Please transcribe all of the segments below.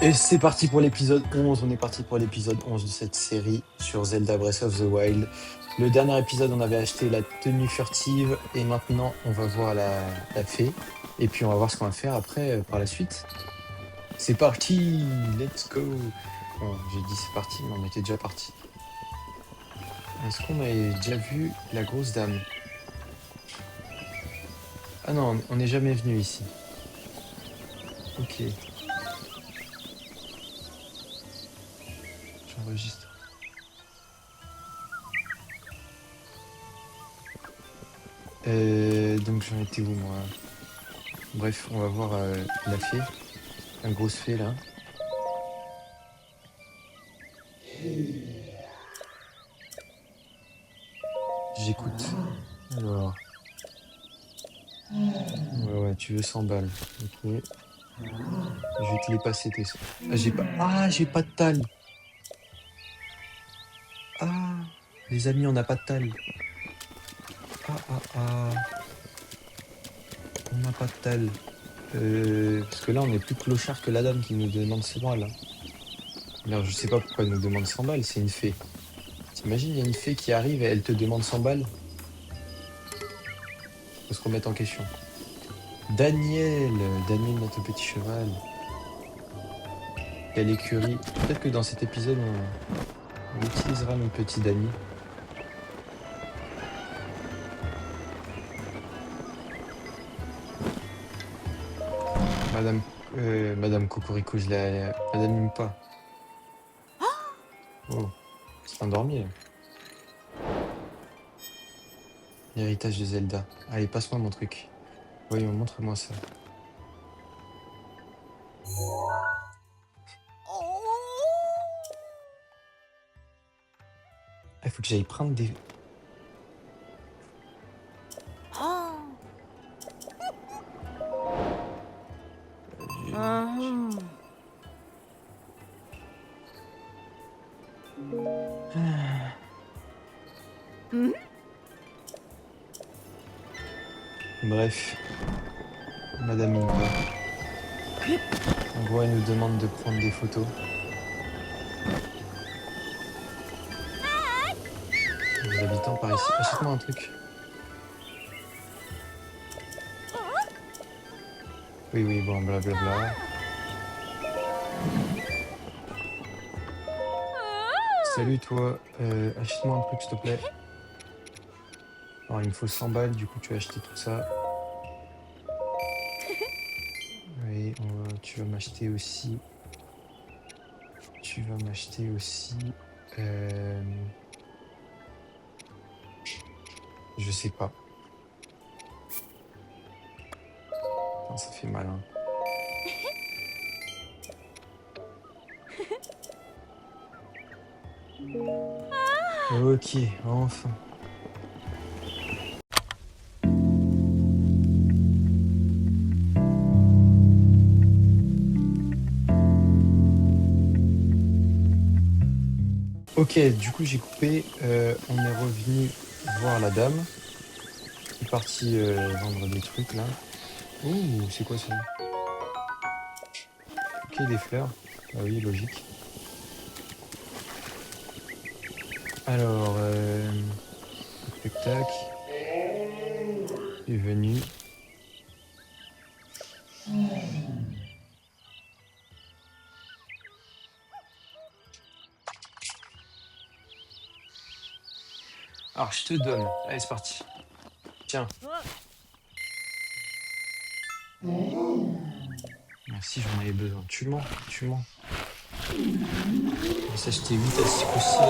Et c'est parti pour l'épisode 11. On est parti pour l'épisode 11 de cette série sur Zelda Breath of the Wild. Le dernier épisode, on avait acheté la tenue furtive et maintenant, on va voir la fée. Et puis, on va voir ce qu'on va faire après, par la suite. C'est parti! Let's go! Bon, j'ai dit c'est parti, mais on était déjà parti. Est-ce qu'on avait déjà vu la grosse dame? Ah non, on n'est jamais venu ici. Ok, j'enregistre. Donc j'en étais où moi? Bref, on va voir la fée, la grosse fée là. J'écoute. Alors, ouais, tu veux 100 balles. Ok. Je vais te les passer tes. J'ai pas de talle. Ah, les amis, on n'a pas de talle. Ah. On n'a pas de talle. Parce que là, on est plus clochard que la dame qui nous demande 100 balles, là. Alors, je sais pas pourquoi elle nous demande 100 balles, c'est une fée. T'imagines, il y a une fée qui arrive et elle te demande 100 balles? Faut se remettre en question. Daniel, Daniel, notre petit cheval. Quelle écurie. Peut-être que dans cet épisode, on utilisera notre petit Dany. Madame, Madame Cocorico, Madame Nimpa. Oh, c'est endormi, là. L'héritage de Zelda. Allez, passe-moi mon truc. Voyons, montre-moi ça. Il faut que j'aille prendre des... je- Ah. Bref, Madame Nimpa. En gros, elle nous demande de prendre des photos. Les habitants par ici. Achète-moi un truc. Oui, bon, blablabla. Salut toi, achète-moi un truc s'il te plaît. Alors il me faut 100 balles, du coup tu vas acheter tout ça. Oui, tu vas m'acheter aussi. Tu vas m'acheter aussi. euh, Je sais pas. Putain, ça fait mal, hein. Ok, enfin. Ok, du coup j'ai coupé. On est revenu voir la dame qui est partie vendre des trucs là. Ouh, c'est quoi ça? Ok, des fleurs. Ah oui, logique. Alors, tac, tac. Tu es venu. Alors, je te donne. Allez, c'est parti. Tiens. Merci, j'en avais besoin. Tu mens, tu mens. On va s'acheter 8 à 6 croustilles.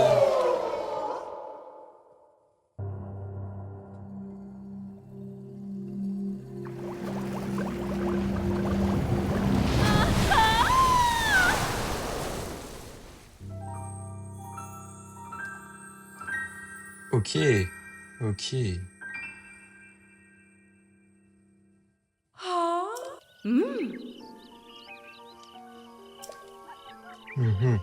Ok, ok. Mhm.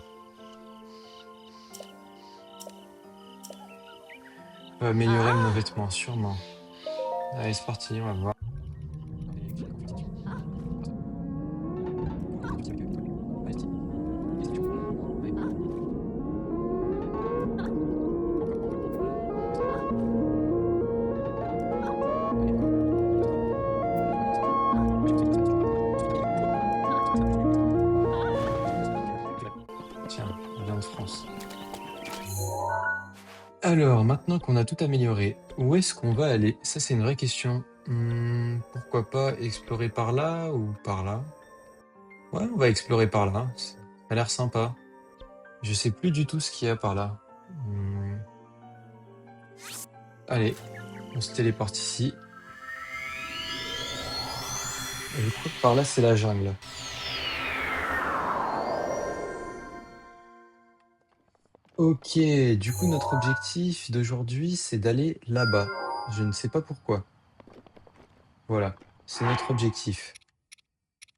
Va améliorer mon vêtement, sûrement. Allez, c'est parti, on va voir. Tiens, on est en France. Alors, maintenant qu'on a tout amélioré, où est-ce qu'on va aller? Ça, c'est une vraie question. Pourquoi pas explorer par là ou par là? Ouais, on va explorer par là. Ça a l'air sympa. Je sais plus du tout ce qu'il y a par là. Hmm, Allez, on se téléporte ici. Et je crois que par là, c'est la jungle. Ok, du coup, notre objectif d'aujourd'hui, c'est d'aller là-bas. Je ne sais pas pourquoi. Voilà, c'est notre objectif.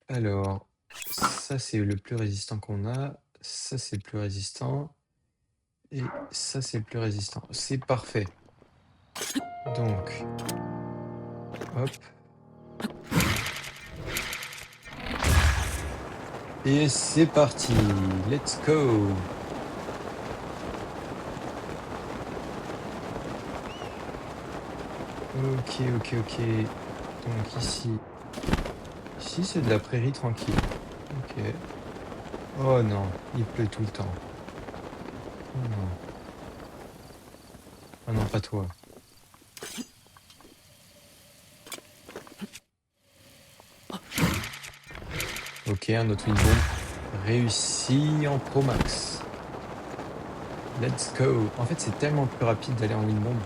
Alors, ça, c'est le plus résistant qu'on a. Ça, c'est le plus résistant. Et ça, c'est le plus résistant. C'est parfait. Donc, hop. Et c'est parti. Let's go. Ok, ok, ok. Donc ici, ici c'est de la prairie tranquille. Ok. Oh non, il pleut tout le temps. Oh non. Oh non, pas toi. Ok, un autre win bomb. Réussi en Pro Max. Let's go. En fait, c'est tellement plus rapide d'aller en win bomb.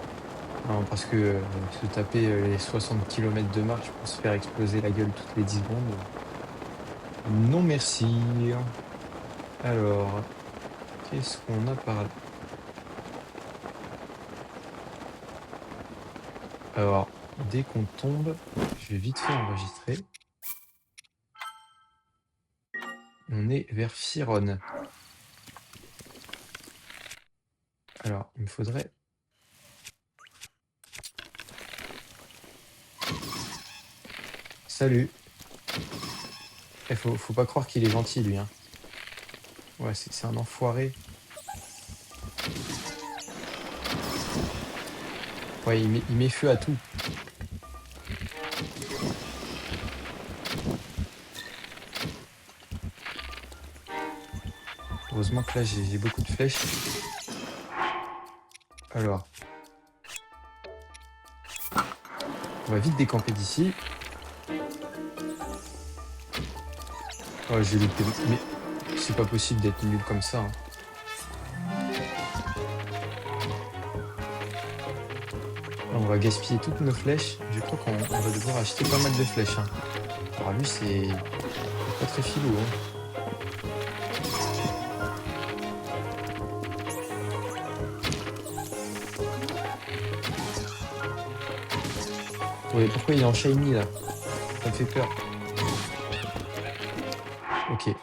Non, parce que se taper les 60 km de marche pour se faire exploser la gueule toutes les 10 secondes. Non merci. Alors, qu'est-ce qu'on a par là? Alors, dès qu'on tombe, je vais vite fait enregistrer. On est vers Firon. Alors, il me faudrait... Salut. Faut pas croire qu'il est gentil, lui. Hein. Ouais, c'est un enfoiré. Ouais, il met feu à tout. Heureusement que là, j'ai beaucoup de flèches. Alors, on va vite décamper d'ici. Oh, j'ai loupé. Mais c'est pas possible d'être nul comme ça. Hein. Là, on va gaspiller toutes nos flèches. Je crois qu'on va devoir acheter pas mal de flèches. Hein. Alors lui, c'est pas très filou. Hein. Ouais, pourquoi il est en shiny là? Ça me fait peur. Ok.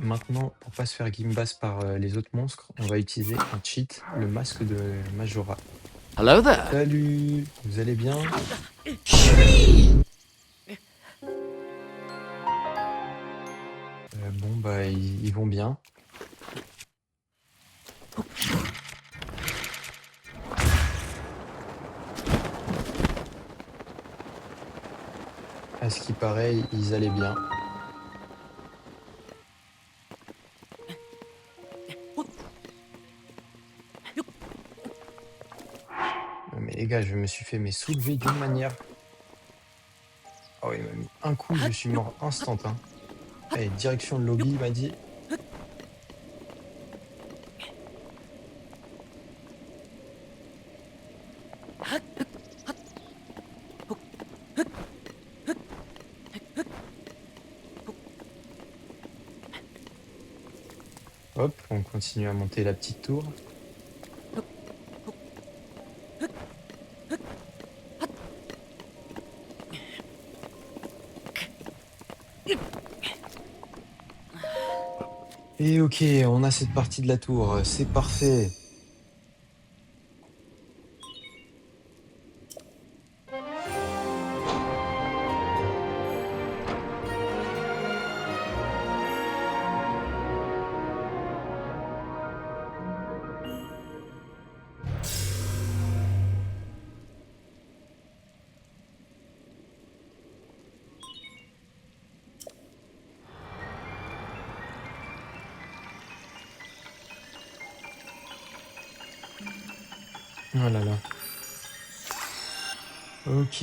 Maintenant, pour pas se faire gimbass par les autres monstres, on va utiliser un cheat, le masque de Majora. Hello there. Salut, vous allez bien? Bon, bah, ils vont bien. À ce qui paraît, ils allaient bien. Mais les gars, je me suis fait soulever d'une manière. Oh, il m'a mis un coup, je suis mort instant. Hein. Allez, direction le lobby, il m'a dit. Hop, on continue à monter la petite tour. Et ok, on a cette partie de la tour, c'est parfait. Oh là là. Ok.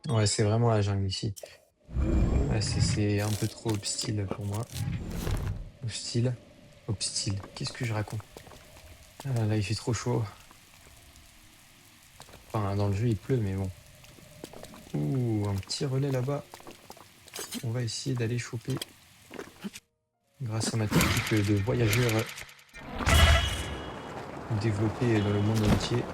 Ouais, c'est vraiment la jungle ici. Ouais, c'est un peu trop hostile pour moi. Hostile. Hostile. Qu'est-ce que je raconte? Ah là là, il fait trop chaud. Enfin, dans le jeu, il pleut, mais bon. Ouh, un petit relais là-bas. On va essayer d'aller choper grâce à ma technique de voyageur développée dans le monde entier.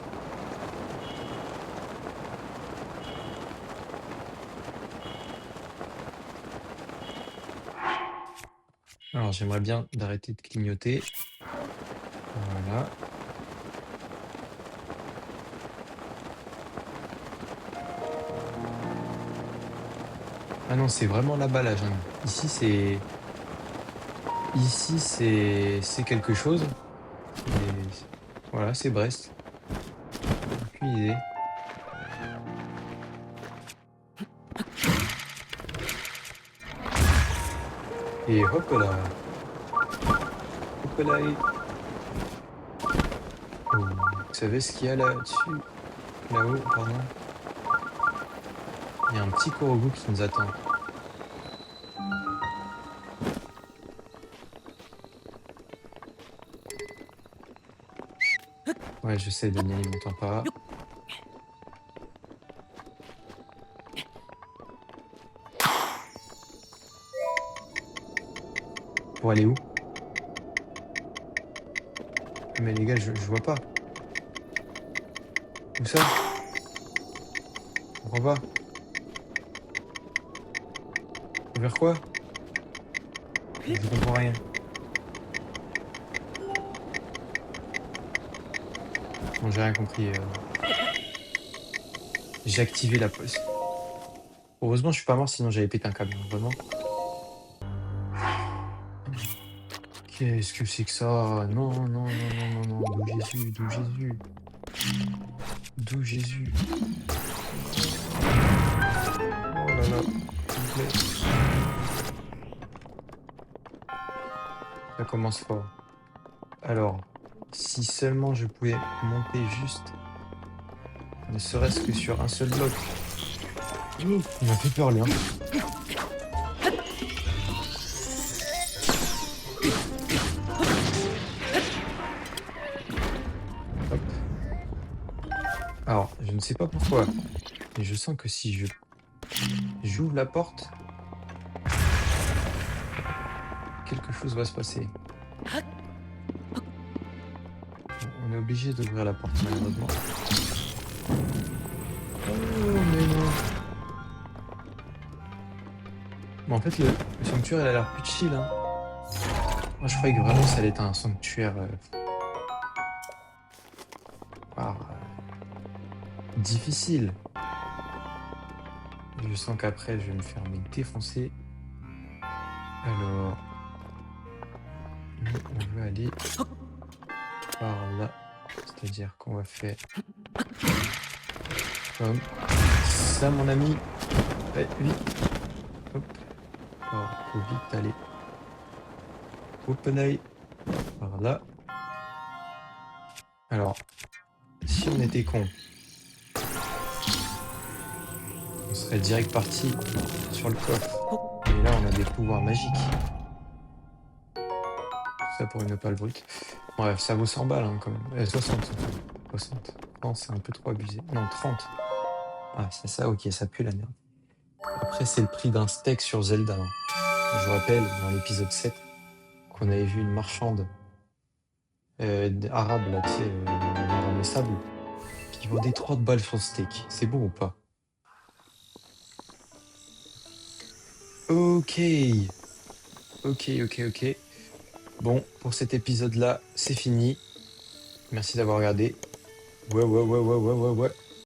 Alors, j'aimerais bien d'arrêter de clignoter. Voilà. Ah non, c'est vraiment là-bas la jungle. Ici, c'est quelque chose. Et voilà, c'est Brest. Aucune idée. Et hop là. Hop là. Oh, vous savez ce qu'il y a là-dessus? Là-haut, pardon. Il y a un petit corbeau qui nous attend. Ouais, je sais, Daniel, il m'entend pas. Pour aller où? Mais les gars, je vois pas. Où ça? Je comprends pas. Vers quoi? Je comprends rien. Bon, j'ai rien compris. J'ai activé la pause. Heureusement, je suis pas mort, sinon j'avais pété un câble, hein, vraiment. Qu'est-ce que c'est que ça? Non, non, non, non, non, non. D'où Jésus? D'où Jésus? D'où Jésus? Oh là là, s'il vous plaît. Ça commence fort. Alors, si seulement je pouvais monter juste, ne serait-ce que sur un seul bloc. Ouh, il m'a fait peur, lui, hein. Hop. Alors, je ne sais pas pourquoi, mais je sens que si j'ouvre la porte, quelque chose va se passer. Bon, on est obligé d'ouvrir la porte, malheureusement. Oh, mais non. Mais en fait, le sanctuaire, il a l'air plus chill, hein. Moi, je croyais que vraiment, ça allait être un sanctuaire difficile. Je sens qu'après, je vais me faire mais défoncer. Alors, nous, on veut aller par là. C'est-à-dire qu'on va faire comme ça, mon ami. Ouais, vite. Hop. Alors, faut vite aller. Open eye. Par là. Alors, si on était con, on serait direct parti sur le coffre. Mais là, on a des pouvoirs magiques. Tout ça pour une opale brute. Bref, ça vaut 100 balles hein, quand même. 60. 60. Non, c'est un peu trop abusé. Non, 30. Ah, c'est ça, ok, ça pue la merde. Après, c'est le prix d'un steak sur Zelda, hein. Je vous rappelle, dans l'épisode 7, qu'on avait vu une marchande arabe, là, tu sais, dans le sable, qui vendait 30 balles sur le steak. C'est bon ou pas? Ok, ok, ok, ok. Bon, pour cet épisode-là, c'est fini. Merci d'avoir regardé. Ouais, ouais, ouais, ouais, ouais, ouais, ouais.